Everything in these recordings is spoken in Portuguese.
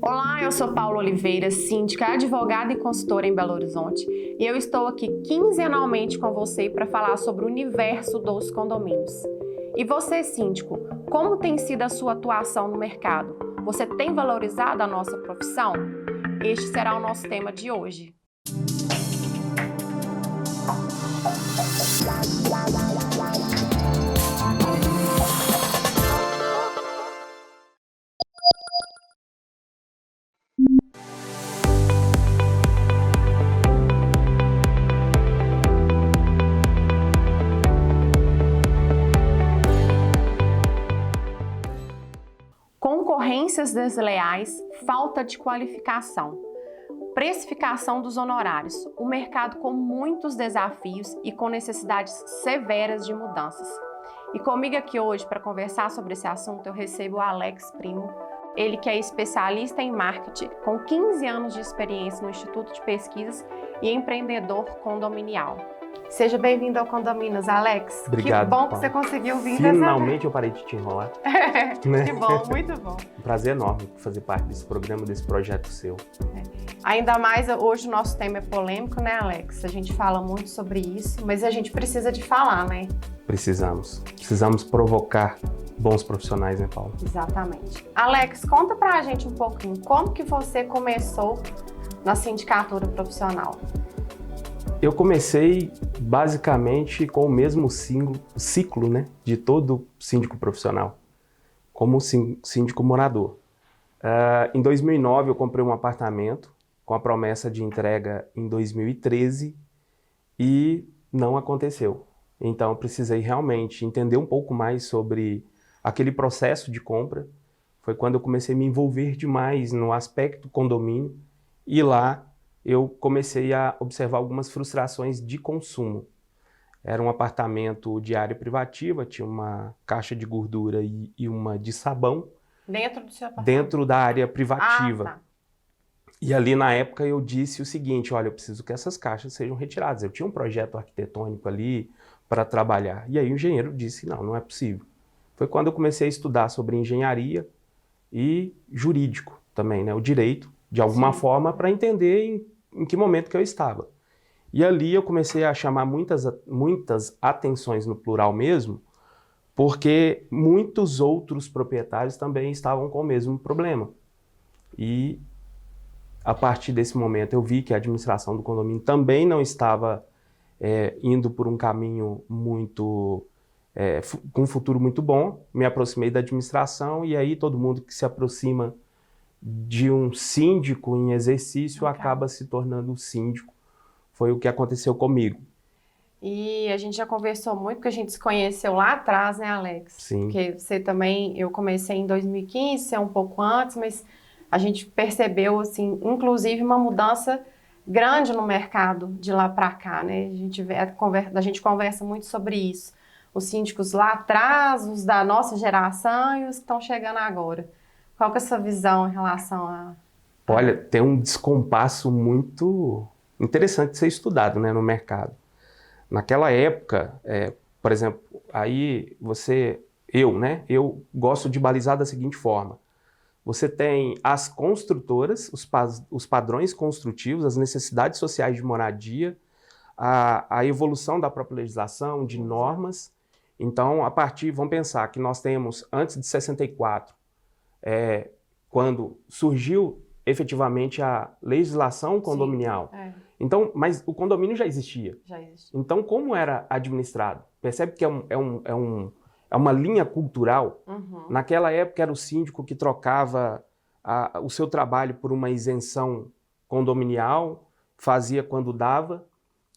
Olá, eu sou Paula Oliveira, síndica, advogada e consultora em Belo Horizonte, e eu estou aqui quinzenalmente com você para falar sobre o universo dos condomínios. E você, síndico, como tem sido a sua atuação no mercado? Você tem valorizado a nossa profissão? Este será o nosso tema de hoje. Concorrências desleais, falta de qualificação, precificação dos honorários, o mercado com muitos desafios e com necessidades severas de mudanças. E comigo aqui hoje para conversar sobre esse assunto eu recebo o Alex Primo, ele que é especialista em marketing, com 15 anos de experiência no Instituto de Pesquisas e empreendedor condominial. Seja bem-vindo ao Condomínios, Alex. Obrigado, que bom Paulo. Que você conseguiu vir. Finalmente eu parei de te enrolar. Né? Que bom, muito bom. Um prazer enorme fazer parte desse programa, desse projeto seu. Ainda mais hoje o nosso tema é polêmico, né, Alex? A gente fala muito sobre isso, mas a gente precisa de falar, né? Precisamos provocar bons profissionais, né, Paulo? Exatamente. Alex, conta pra gente um pouquinho, como que você começou na sindicatura profissional? Eu comecei basicamente com o mesmo ciclo, né, de todo síndico profissional, como síndico morador. Em 2009 eu comprei um apartamento com a promessa de entrega em 2013 e não aconteceu. Então eu precisei realmente entender um pouco mais sobre aquele processo de compra. Foi quando eu comecei a me envolver demais no aspecto condomínio e lá eu comecei a observar algumas frustrações de consumo. Era um apartamento de área privativa, tinha uma caixa de gordura e uma de sabão. Dentro do seu apartamento? Dentro da área privativa. Ah, tá. E ali na época eu disse o seguinte, olha, eu preciso que essas caixas sejam retiradas. Eu tinha um projeto arquitetônico ali para trabalhar. E aí o engenheiro disse, não é possível. Foi quando eu comecei a estudar sobre engenharia e jurídico também, né? O direito, de alguma forma, para entender em que momento que eu estava. E ali eu comecei a chamar muitas atenções, no plural mesmo, porque muitos outros proprietários também estavam com o mesmo problema. E a partir desse momento eu vi que a administração do condomínio também não estava indo por um caminho muito, com um futuro muito bom. Me aproximei da administração e aí todo mundo que se aproxima de um síndico em exercício acaba se tornando síndico. Foi o que aconteceu comigo. E a gente já conversou muito, porque a gente se conheceu lá atrás, né, Alex? Sim. Porque você também, eu comecei em 2015, você é um pouco antes, mas a gente percebeu, assim, inclusive uma mudança grande no mercado de lá para cá, né? A gente conversa muito sobre isso. Os síndicos lá atrás, os da nossa geração e os que estão chegando agora. Qual que é a sua visão em relação a... Olha, tem um descompasso muito interessante de ser estudado, né, no mercado. Naquela época, por exemplo, aí eu gosto de balizar da seguinte forma. Você tem as construtoras, os padrões construtivos, as necessidades sociais de moradia, a evolução da própria legislação, de normas. Então, vamos pensar que nós temos, antes de 64, quando surgiu efetivamente a legislação condominial. Então, mas o condomínio já existia. Então, como era administrado? Percebe que é uma linha cultural. Naquela época era o síndico que trocava o seu trabalho por uma isenção condominial, fazia quando dava.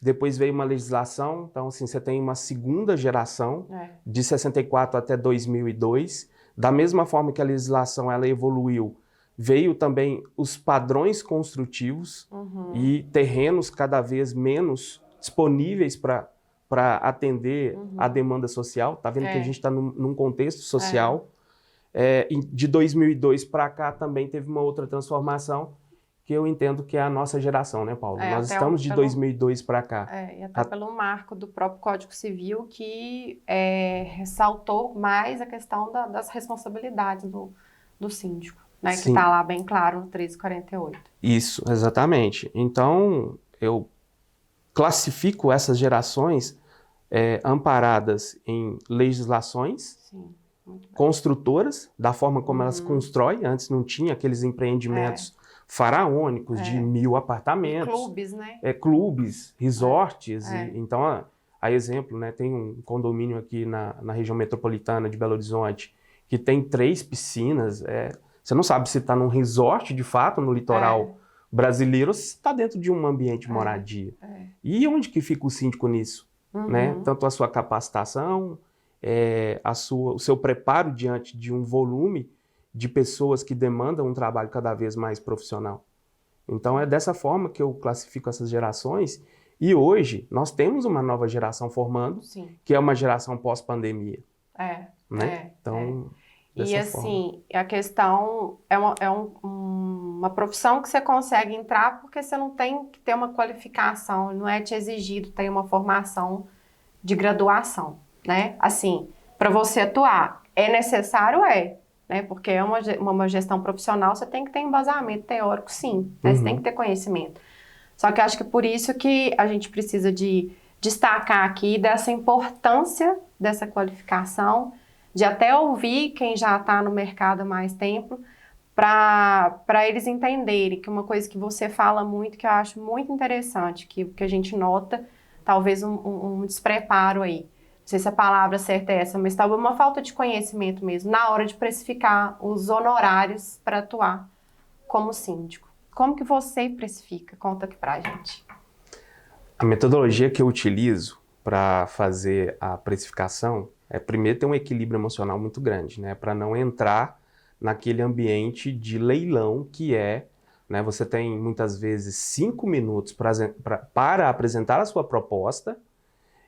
Depois veio uma legislação, então assim, você tem uma segunda geração, de 64 até 2002. Da mesma forma que a legislação ela evoluiu, veio também os padrões construtivos e terrenos cada vez menos disponíveis para atender a demanda social. Tá vendo que a gente está num contexto social. De 2002 para cá também teve uma outra transformação, que eu entendo que é a nossa geração, né, Paulo? Nós estamos de 2002 para cá. E até pelo marco do próprio Código Civil, que ressaltou mais a questão das responsabilidades do síndico. né? Que está lá bem claro no 1348. Isso, exatamente. Então, eu classifico essas gerações amparadas em legislações, Sim, construtoras, da forma como elas constroem. Antes não tinha aqueles empreendimentos faraônicos de 1000 apartamentos. E clubes, né? Clubes, resorts. Então, a exemplo, né, tem um condomínio aqui na região metropolitana de Belo Horizonte que tem 3 piscinas. Você não sabe se está num resort, de fato, no litoral brasileiro, ou se está dentro de um ambiente de moradia. E onde que fica o síndico nisso? Né? Tanto a sua capacitação, o seu preparo diante de um volume de pessoas que demandam um trabalho cada vez mais profissional. Então é dessa forma que eu classifico essas gerações. E hoje nós temos uma nova geração formando, que é uma geração pós-pandemia. Né? Então, e assim, a questão é uma profissão que você consegue entrar porque você não tem que ter uma qualificação, não é te exigido ter uma formação de graduação, né? Assim, para você atuar, é necessário? Né? Porque é uma gestão profissional, você tem que ter embasamento teórico, sim, né? Você tem que ter conhecimento. Só que eu acho que por isso que a gente precisa de destacar aqui dessa importância dessa qualificação, de até ouvir quem já está no mercado há mais tempo, para eles entenderem que uma coisa que você fala muito, que eu acho muito interessante, que a gente nota, talvez um despreparo aí. Não sei se a palavra certa é essa, mas talvez uma falta de conhecimento mesmo, na hora de precificar os honorários para atuar como síndico. Como que você precifica? Conta aqui pra gente. A metodologia que eu utilizo para fazer a precificação primeiro, ter um equilíbrio emocional muito grande, né? Para não entrar naquele ambiente de leilão que né? Você tem muitas vezes 5 minutos para apresentar a sua proposta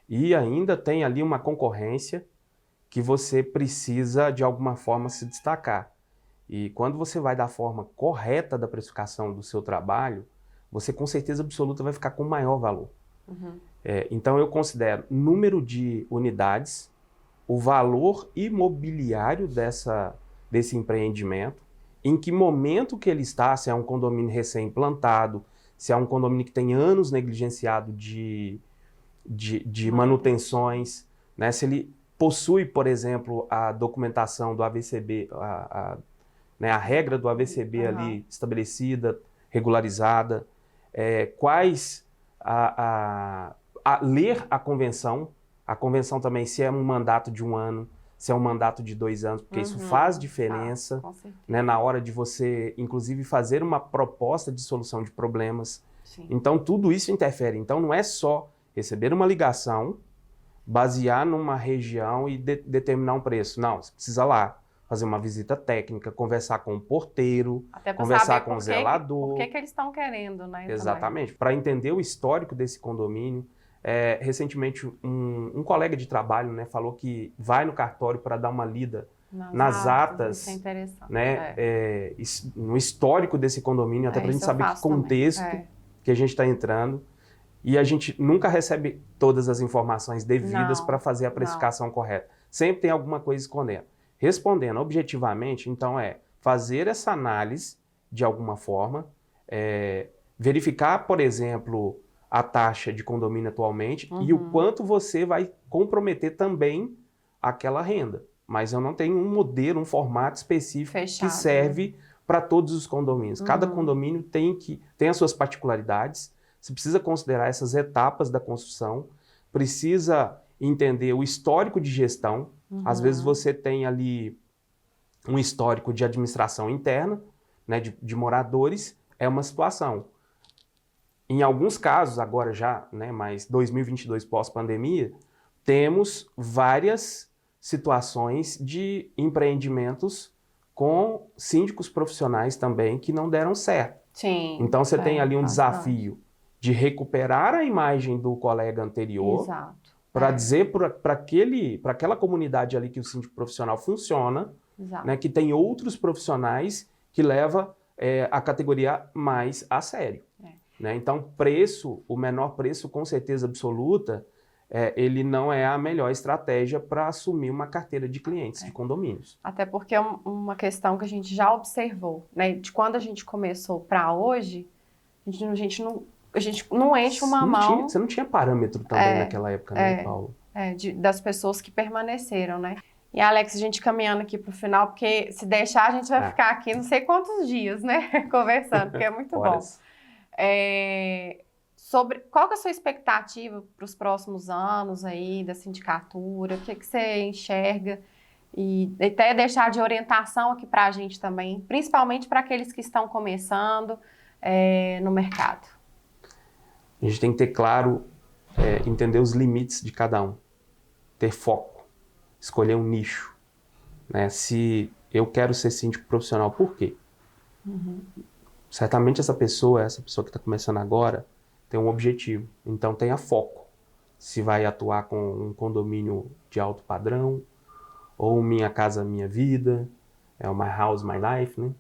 e ainda tem ali uma concorrência que você precisa de alguma forma se destacar. E quando você vai da forma correta da precificação do seu trabalho, você com certeza absoluta vai ficar com maior valor. Então eu considero número de unidades, o valor imobiliário desse empreendimento, em que momento que ele está, se é um condomínio recém-implantado, se é um condomínio que tem anos negligenciado de manutenções, né? Se ele possui, por exemplo, a documentação do AVCB, né, a regra do AVCB ali estabelecida, regularizada, ler a convenção também, se é um mandato de 1 ano, se é um mandato de 2 anos, porque isso faz diferença, né, na hora de você, inclusive, fazer uma proposta de solução de problemas. Então, tudo isso interfere. Então, não é só receber uma ligação, basear numa região e determinar um preço. Não, você precisa lá fazer uma visita técnica, conversar com o porteiro, conversar com o zelador. Por que eles estão querendo, né? Exatamente. Para entender o histórico desse condomínio. Recentemente, um colega de trabalho, né, falou que vai no cartório para dar uma lida nas atas, isso é interessante, né, no histórico desse condomínio, até para a gente saber que contexto que a gente está entrando. E a gente nunca recebe todas as informações devidas para fazer a precificação correta. Sempre tem alguma coisa escondendo. Respondendo objetivamente, então, fazer essa análise de alguma forma, verificar, por exemplo, a taxa de condomínio atualmente e o quanto você vai comprometer também aquela renda. Mas eu não tenho um modelo, um formato específico que serve para todos os condomínios. Cada condomínio tem as suas particularidades. Você precisa considerar essas etapas da construção, precisa entender o histórico de gestão. Às vezes você tem ali um histórico de administração interna, né, de moradores, é uma situação. Em alguns casos, agora já, né, mas 2022 pós-pandemia, temos várias situações de empreendimentos com síndicos profissionais também que não deram certo. Então você tem ali um desafio de recuperar a imagem do colega anterior para dizer para aquela comunidade ali que o síndico profissional funciona, né, que tem outros profissionais que leva a categoria mais a sério. Né? Então, o menor preço, com certeza absoluta, ele não é a melhor estratégia para assumir uma carteira de clientes de condomínios. Até porque é uma questão que a gente já observou, né? De quando a gente começou para hoje, a gente não enche uma mão. Você não tinha parâmetro também naquela época, né, Paulo? Das pessoas que permaneceram, né? E, Alex, a gente caminhando aqui para o final, porque se deixar, a gente vai ficar aqui não sei quantos dias, né? Conversando, porque é muito bom. Sobre qual que é a sua expectativa para os próximos anos aí da sindicatura? O que você enxerga? E até deixar de orientação aqui para a gente também, principalmente para aqueles que estão começando no mercado. A gente tem que ter claro, entender os limites de cada um, ter foco, escolher um nicho. Né? Se eu quero ser síndico profissional, por quê? Certamente essa pessoa que está começando agora, tem um objetivo, então tenha foco. Se vai atuar com um condomínio de alto padrão, ou Minha Casa Minha Vida, o My House, My Life, né?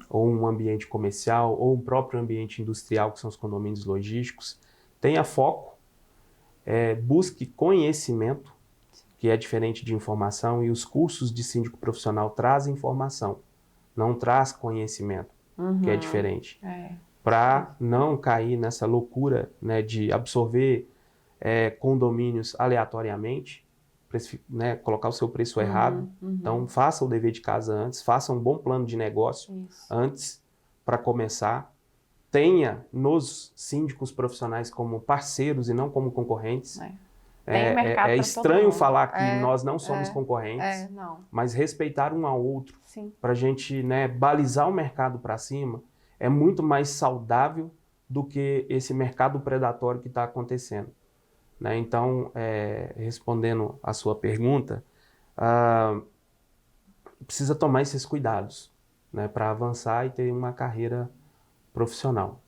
Ou um ambiente comercial, ou um próprio ambiente industrial, que são os condomínios logísticos. Tenha foco, busque conhecimento, que é diferente de informação, e os cursos de síndico profissional trazem informação, não traz conhecimento, que é diferente. Para não cair nessa loucura, né, de absorver condomínios aleatoriamente, né, colocar o seu preço errado. Então, faça o dever de casa antes, faça um bom plano de negócio antes para começar. Tenha nos síndicos profissionais como parceiros e não como concorrentes. É estranho falar que nós não somos concorrentes, mas respeitar um ao outro para a gente, né, balizar o mercado para cima é muito mais saudável do que esse mercado predatório que está acontecendo. Né? Então, respondendo a sua pergunta, precisa tomar esses cuidados, né, para avançar e ter uma carreira profissional.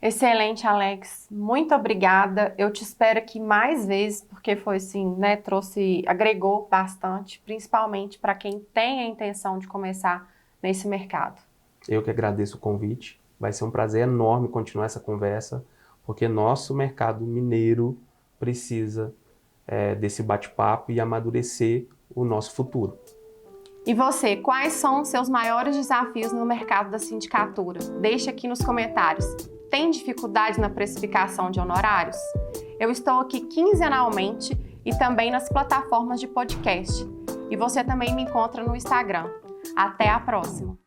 Excelente, Alex. Muito obrigada. Eu te espero aqui mais vezes, porque foi assim, né, agregou bastante, principalmente para quem tem a intenção de começar nesse mercado. Eu que agradeço o convite. Vai ser um prazer enorme continuar essa conversa, porque nosso mercado mineiro precisa desse bate-papo e amadurecer o nosso futuro. E você, quais são os seus maiores desafios no mercado da sindicatura? Deixe aqui nos comentários. Tem dificuldade na precificação de honorários? Eu estou aqui quinzenalmente e também nas plataformas de podcast. E você também me encontra no Instagram. Até a próxima!